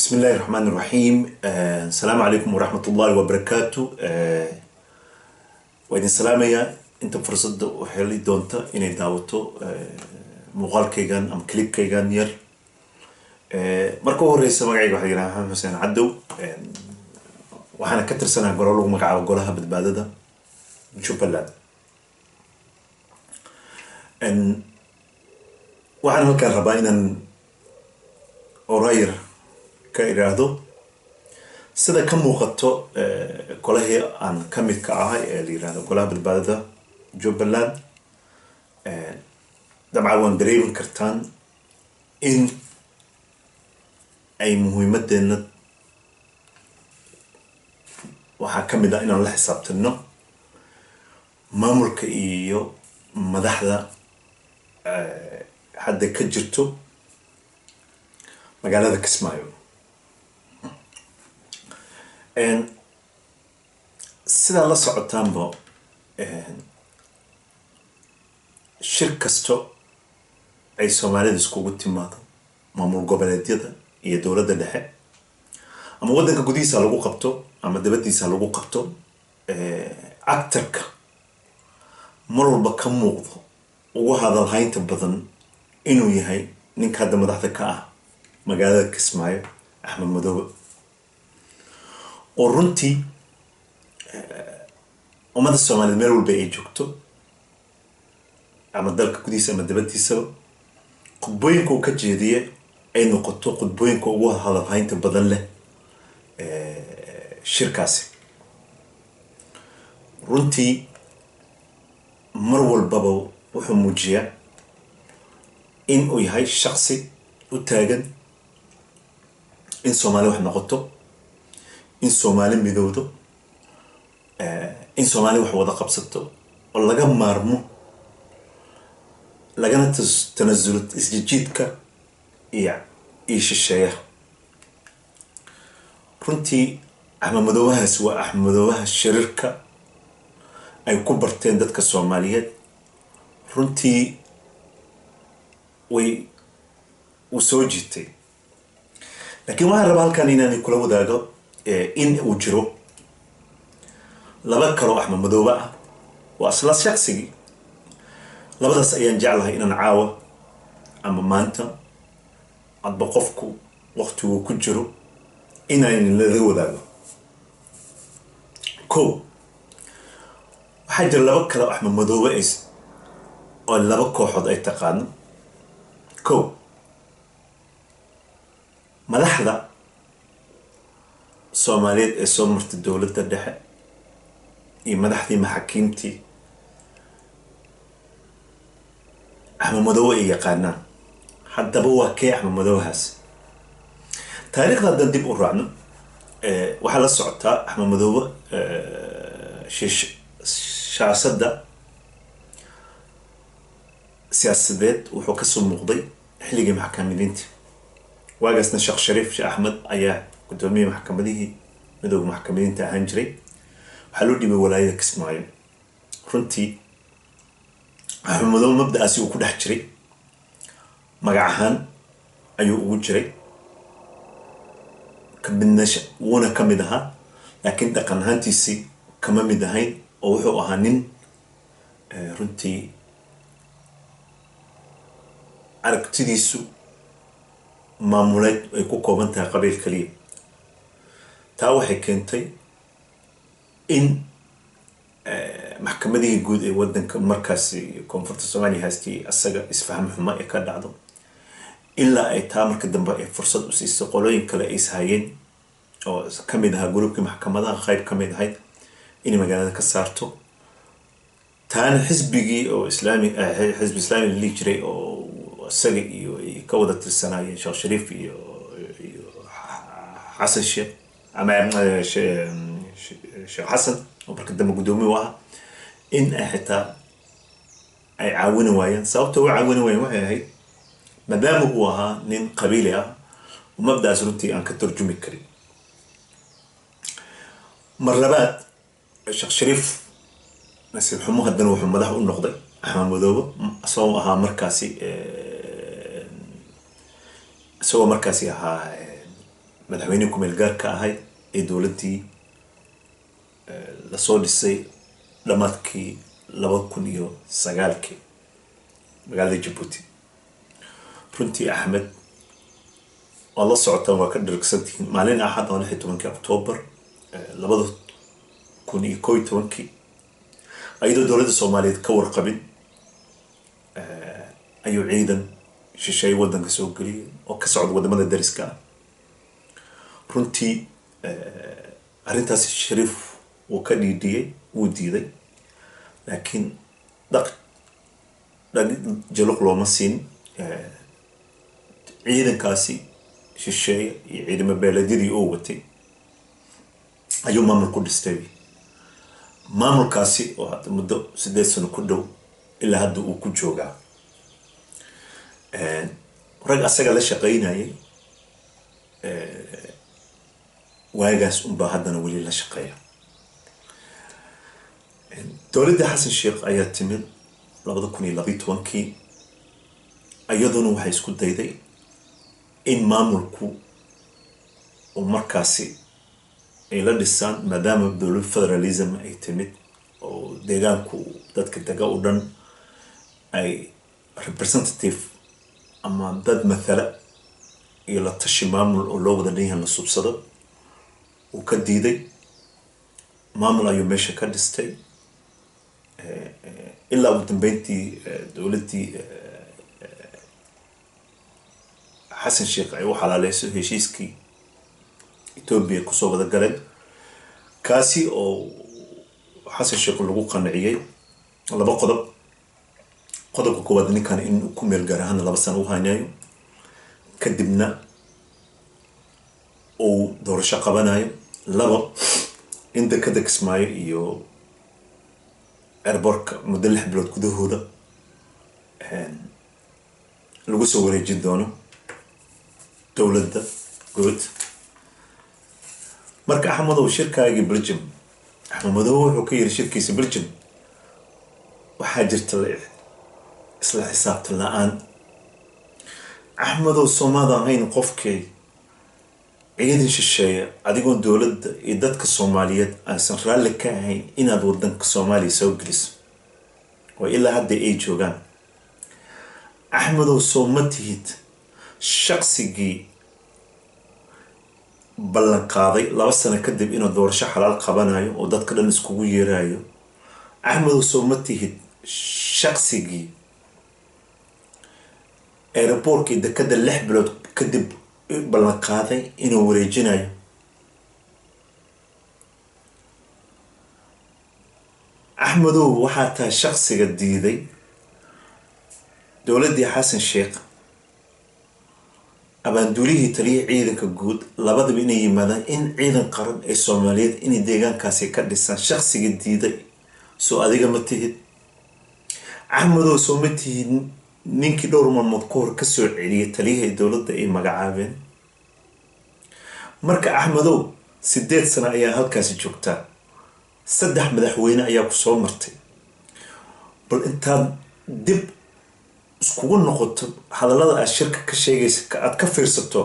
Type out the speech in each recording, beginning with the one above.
بسم الله الرحمن الرحيم. السلام عليكم ورحمة الله وبركاته. وإذن سلامية أنت فرصة وحيلي دونتا إني داوتو مقال كيغان أم كليب كيغان ير مركو الرئيس مقعي واحد يراها حسين عدو وحنا كتر سنة قرالو مقعا وقولها بدبادة نشوف اللاد وحنا مكان رباينا أوراير كإرادو سيدا كم وقتو كله عن كم كعاها الإرادة كلها بالبلدة جوبلان دمع وندريم كرتان إن أي مهمة دينت وحكم دا إن الله حسابتنا مامرك إيو مدحدا حد كجرتو مقالة كسمايو سيدا الله سعوتان بو شركستو أي سومالي دسكو قلتمادا مامور قبلاتيدا إيا دولة دلحي أما ودنك قديسة لغو قبتو أما دبتيسة لغو قبتو أكترك مرور بكم موضو وهذا الهاين تبضن إنو يهي نينك هذا مدحتك مقالة كسمايو أحمد مدوب ورنتي وماذا السومالي الميرو الباقي جوكتو أما دالك كديسة أما دبتيسة قدبوينكو كجيدية أي نقطو قدبوينكو هذا الهاين تبضن له شركاسي runtii mar walbaba wuxuu muujiyaa in uu yahay shakhsi u taagan in Soomaali wax noqoto in Soomaali midowdo in Soomaali wax wada qabsato oo laga maarmo lagana tanazzulo isjiidka iyo shisheeyaha runtii Axmedoowahaas waa Axmedoowaha shirarka ay ku barteen dadka Soomaaliyeed runtii way u soo jiitay laakiin waxaan rabaa halkan inaan kula wadaago in uu jiro laba karo Axmed Madoobe ah waa asla shakhsigi labadaas ayaan jeclahay inaan caawa ama maanta adba qofku waqtigu ku jiro inaan la wadaago waxaa jira laba kale Axmed Madoobe oo laba kooxood ay taqaano madaxda Soomaaliyeed ee soo martay dowladda dhexe iyo madaxdii maxaakiimtii Axmed Madoobe ay yaqaanaan haddaba waa kee Axmed Madoobehaas taariikhda haddaan dib u raacno waxaa la socotaa Axmed Madoobe siyaasadda siyaasadeed wuxuu ka soo muuqday xilligii maxkamadiinta waagaasna Sheekh Shariif Sheekh Axmed ayaa gudoomiye maxkamadihii midowga maxkamadiinta ahaan jiray waxaa loo dhibay walaayada Kismaayo runtii Axmed Madoobe mabda'aasi uu ku dhex jiray magac ahaan ayuu ugu jiray kabinasha wuuna ka mid ahaa laakiin dhaqan ahaantiisii kama mid ahayn oo wuxuu ahaa nin runtii aragtidiisu maamuleed ay ku kooban tahay qabiil kaliya taa waxay keentay in maxkamadihii guud ee waddanka markaasi koonfurta Soomaaliya haystay asaga isfaham xumo ee ka dhacdo ilaa ay taa marka dambe ay fursad u siisay qolooyin kale ay ishayeen oo ka mid ahaa gruubkii maxkamadaha qayb ka mid ahayd in magaalada ka saarto taan xisbigii oo islaami xisbi islaami li jiray oo asaga iyo ka wada tirsanayeen Sheekh Shariif iyo Xasan Sheekh ama Sheekh Xasan oo marka dambe gudoomiye waa in xitaa ay caawin waayeen sababtoo uu caawin waayeen waxay ahayd maadaama uu ahaa nin qabiili ah mabdaas runtii aan ka turjumi karin mar labaad Sheekh Shariif نسيب حموها الدنو وحمو مدح النقطة أحمد مذوبة سوى مركزي ها madaxweyne ku-meel gaarka ahayd ee dowladdii lasoo dhisay dhamaadkii 2009 magaalada Djibouti. runtii Axmed waa la socotaan waa ka dhirigsantihiin maalin axad oo 16 Oktoobar 2011 ayadoo dowladda Soomaaliyeed ka warqabin ayuu ciidan shisheeye waddanka soo geliyay oo ka socda wadamada dariska ah. runtii arrintaas Shariif uu ka dhiidhiyay uu diiday laakiin dhaq jaloq looma siin ciidankaasi shisheeye iyo ciidamo beeleedyadii oo watay ayuu maamul ku dhistay. maamulkaasi oo hadda muddo 8 sano ku dhow ilaa hadda uu ku joogaa. rag asaga la shaqeynayay waagaas unbaa haddana weli la shaqeeya. dowladda Xasan Sheekh ayaa timid 2012 ayaduna waxay isku dayday in maamulku uu markaasi ay la dhisaan maadaama dowlad federalism ay timid oo deegaanku dadka daga u dhan ay representative ama dad mathala iyo la tashi maamul oo loo wada dhanyahay la subsado uu ka diiday. maamul ayuu meesha ka dhistay ilaa ugu dambeyntii dowladdii Xasan Sheekh ay u xalaaleyso heshiiskii Ethiopia kusoo wada galeen kaasi oo Xasan Sheekh lagu qanciyay laba qodob. qodobka koowaad ninkan in uu ku meel gaar ahaan 2 sano u haynayo kadibna uu doorasho qabanayo. laba in dekada Kismaayo iyo airportka muddo 6 bilood gudahooda lagu soo wareejin doono dowladda guud. marka Axmed oo shirkaagii Belgium Axmed wuxuu ka yiri shirkiisa Belgium waxaa jirta isla xisaabtan la'aan. Axmed oo Soomaaliya ahayn qofkii ciidan shisheeye adigoo dowladda iyo dadka Soomaaliyeed aysan raalli ka ahayn inaad waddanka Soomaaliya soo geliso oo ilaa hadda ay joogaan. Axmed oo Soomaaliyid shaqsigii ballan qaaday 2 sano kadib inuu doorasho xalaal qabanayo oo dadka dhan iskugu yeerayo. Axmed oo Soomaaliyid shaqsigii airportkii dekada 6 bilood kadib ballan qaaday inuu wareejinayo. Axmed oo waxaa taa shaqsiga diiday dowladdii Xasan Sheekh abaanduulihii taliye ciidanka guud labadaba inay yimaadaan in ciidan qaran ee Soomaaliyeed inay deegaankaasi ka dhisaan. shaqsiga diiday soo adiga ma tihid. Axmed oo Soomaaliyid ninkii dhowr maalmood ka hor ka soo celiyay taliyaha dowladda ay magacaabeen. marka Axmed oo 8 sano ayaa halkaasi joogtaa 3 madaxweyne ayaa ku soo martay. bal intaad dib iskugu noqoto hadallada aad shirka ka sheegaysa aad ka fiirsato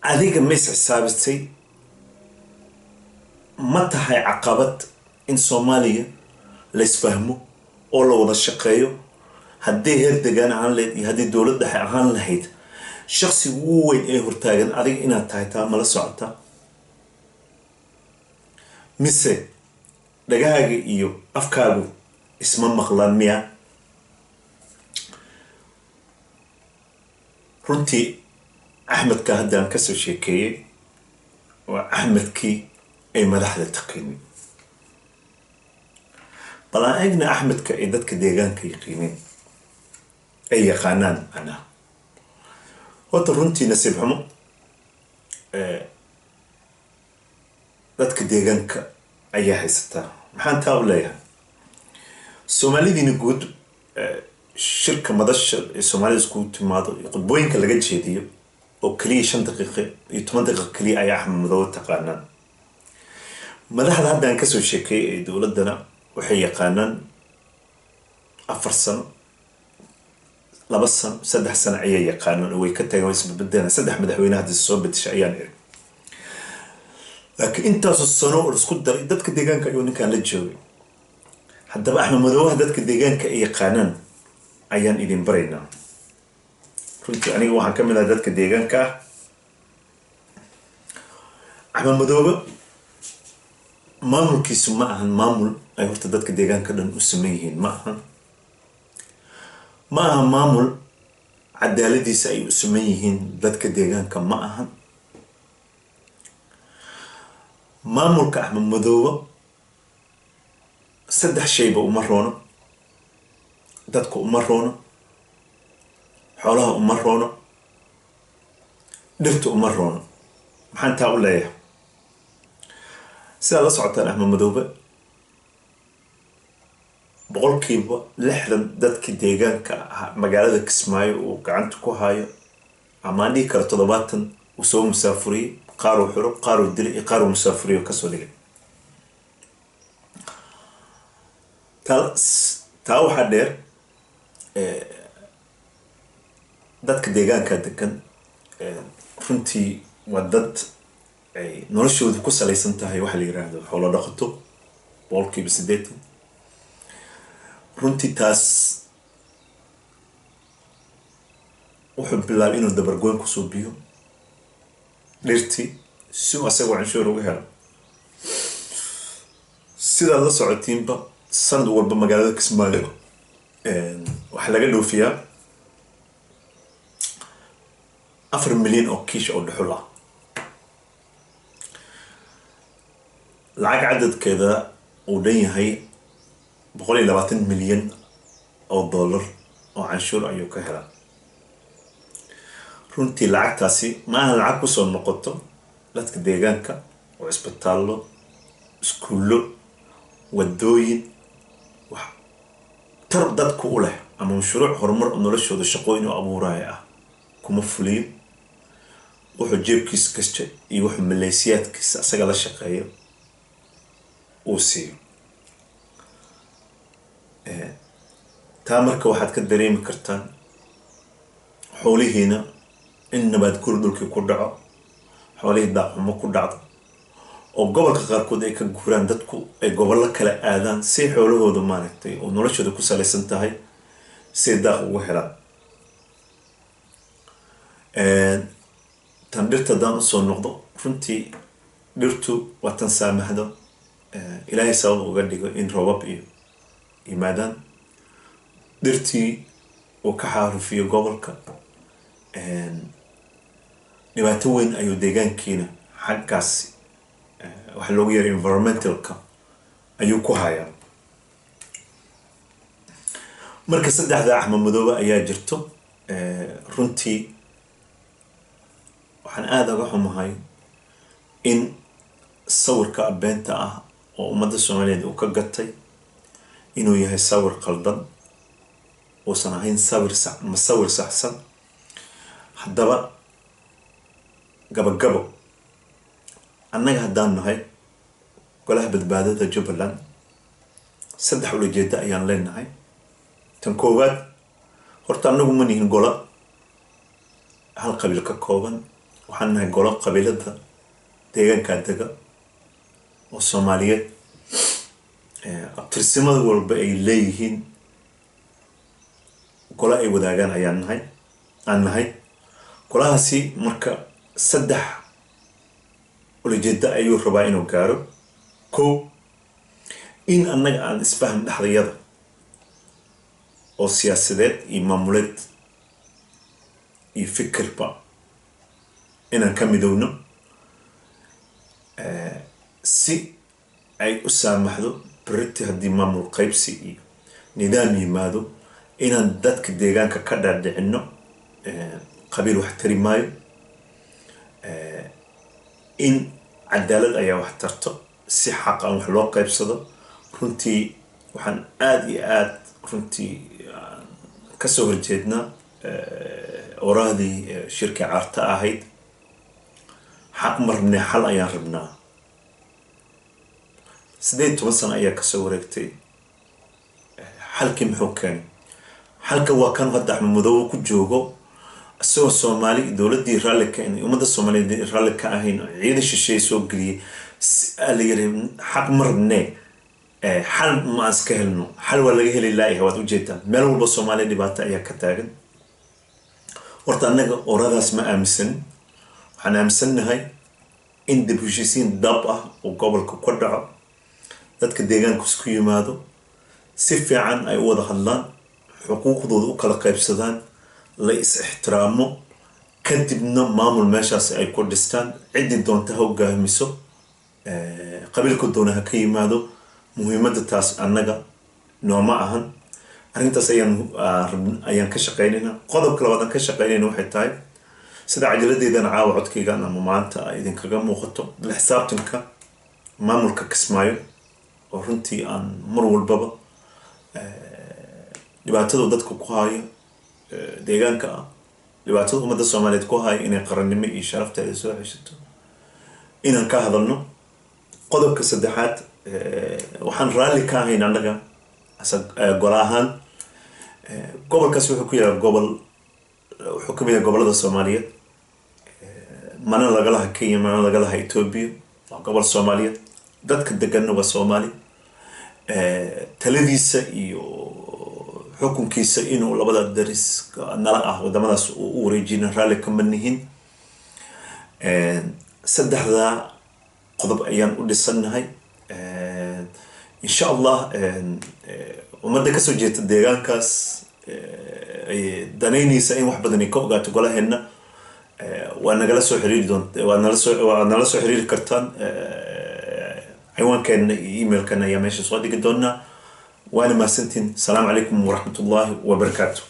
adiga ma xisaabtay ma tahay caqabad in Soomaaliya la isfahmo oo la wada shaqeeyo haddii heer deegaan ahaan lahayd iyo haddii dowladda ahaan lahayd shaqsiga ugu weyn ee hortaagan adiga inaad tahay taa mala socota mise dhagahaaga iyo afkaagu isma maqlaan miya. runtii Axmedka haddaan ka soo sheekeeyay waa Axmedkii ay madaxda taqaaneen. bal aan eegna Axmedka ay dadka deegaanka yaqiineen ay yaqaanaan macnaha. horta runtii nasiib xumo dadka deegaanka ayaa haysataa. maxaan taa u leeyahay Soomaalidiina guud shirka madasha ee Soomaalida isku timaado qodbooyinka laga jeediyo oo kaliya 5 daqiiqo iyo 10 daqiiqo kaliya ay Axmed Madow taqaanaan. madaxda haddaan ka soo sheekeeyay ee dowladana waxay yaqaanaan 4 sano 2 sano 3 sano ayay yaqaanaan oo way ka tageen isbeddelna 3 madaxweyne hadda soo bedeshay ayaan laakiin intaas sano oo isku daray dadka deegaanka ayuu ninkan la joogay. haddaba Axmed Madoobe dadka deegaanka ay yaqaanaan ayaan idin baraynaa. runtii aniga waxaan ka mid ahay dadka deegaanka ah. Axmed Madoobe maamulkiisu ma ahan maamul ay horta dadka deegaanka dhan u sameyn yihiin, ma ahan maamul cadaaladiisa ay u sameyn yihiin dadka deegaanka, ma ahan maamulka Axmed Madoobe saddex shayba uma roono. dadku uma roono, xoolaha uma roono, dhirta uma roono. maxaan taa u leeyahay? sidaa la socotaan Axmed Madoobe boqolkiiba 60 dadka deegaanka magaalada Kismaayo uu gacanta ku hayo, ama aan dhihi karo 70 uu soo musaafuriyey, qaar uu xiro, qaar uu dilay, qaar uu musaafuriyo kasoo dhigay. taa waxaa dheer dadka deegaanka degan runtii waa dad ay noloshooda ku salaysan tahay waxa la yiraahdo xoolo dhaqato boqolkiiba 80. runtii taas wuxuu bilaabay inuu dabargoyn ku suubiyo dhirtii si uu asagoo canshuur uga helo. sidaa la socotiinba sanad walba magaalada Kismaayo waxaa laga dhoofiyaa 4 milyan oo kiish oo dhuxul ah. lacag cadadkeeda uu dhan yahay 120 milyan oo dollar oo canshuur ayuu ka helaa. runtii lacagtaasi ma aha lacag kusoo noqoto dadka deegaanka oo isbitaallo, iskuullo, wadooyin wax tar dadku u leh ama mashruuc horumar noloshooda shaqooyin u abuuraya ah kuma fuliyo. wuxuu jeebkiisa kasta iyo wuxuu maleesiyaadkiisa asaga la shaqeeyo uu siiyo. taa marka waxaad ka dareemi kartaan xoolihiina in nabaad guur dhulkii ku dhaco, xoolihii daaqxumo ku dhacdo, oo gobolka qaarkood ay ka guuraan, dadku ay gobollo kale aadaan si xoolahooda maaragtay oo noloshooda ku salaysan tahay si daaq ugu helaan. tan dhirta haddaan usoo noqdo, runtii dhirtu waa tan saamaxdo ilaahay sabab uga dhigo in roobab iyo yimaadaan. dhirtii uu ka xaarufiyo gobolka dhibaato weyn ayuu deegaankiina xaggaasi waxa loogu yeeray environmentalka ayuu ku hayaa. marka saddexda Axmed Madoobe ayaa jirto. runtii waxaan aad uga xumahay in sawirka beenta ah oo ummadda Soomaaliyeed uu ka gatay inuu yahay sawir qaldan, uusan ahayn sawir saxsan. haddaba gabagabo annaga haddaan nahay golaha badbaadada Jubbaland saddex ujeedo ayaan leenahay. tan koowaad, horta annagu ma nihin golo hal qabiil ka kooban, waxaan nahay golo qabiilada deegaanka dega oo Soomaaliyeed abtirsimada walba ay leeyihiin golo ay wadaagaan ayaan nahay. golahaasi marka saddex ujeedo ayuu rabaa inuu gaaro. kow, in annaga aan isfaham dhexdayada oo siyaasadeed iyo maamuleed iyo fikirba inaan ka midowno si ay u saamaxdo beriti haddii maamul qaybsi iyo nidaam yimaado inaan dadka deegaanka ka dhaadhicino qabiil wax tari maayo, in cadaalad ayaa wax tarto, si xaq aan wax loo qaybsado. runtii waxaan aad iyo aad runtii kasoo horjeednaa orahdii shirka carta ahayd xaq marne xal ayaan rabnaa. 18 sano ayaa kasoo wareegtay. xalkii muxuu keenay? xalka waa kan hadda Axmed Madoobe ku joogo asagoo Soomaali dowladii raalli ka inay ummadda Soomaaliyeed raalli ka ahayn ciidan shisheeye soo geliyay اللي يري حق مرنة حل ما أسكهلنه حل ولا جهل الله هو توجيته ملو بالصومالي اللي بعت أيها كتاجن ورطنا أوراد اسمه أمسن أنا أمسن هاي إن دبوشيسين ضبطة وقبل كقدرة ذاتك ديجان كسكوي ماذا سيف عن أي وضع الله حقوق ضد أكل قيب سدان ليس احترامه كدبنا مامل ماشاس أي كردستان عدة دون تهوجه مسو قبل كدونها كي ماذا مهمة التاس أنجا نوعاً أنت سيان أيان كشقيننا قدر كل وضع كشقيننا واحد تايب سيد عجلة إذا عاود كي جانا ممانتا إذا كجمو خطو الحساب تنكا ما ملك كسمايو ورنتي عن مرو البابا لبعتدو دتكو كوهاي ديجان كا لبعتدو مدة الصومالية كوهاي إن قرنمي شرفت الأسبوع عشتو إن كهذا النو قدر كسدحات وحن رالي كاهين عندك قراهان قبل كسوه كويا قبل حكومة قبل الصومالية mana lagala Kenya mana lagala Ethiopia قبل الصومالية dadka degan waa Soomaali taladiisa iyo xukunkiisa inuu labada daris nala ah wadamadaas u wareejina raali ka manihin saddexda qodob ayaan u dhisanahay insha Allah umada ka soo jeeta deegaankaas danaynaysa in wax badan ay ka ogaato golaheena ونقل سو حرير دون ونقل سو حرير كرتان عوان كان إيميل كان يا ماشي صادق دونا وأنا ما سنتين السلام عليكم ورحمة الله وبركاته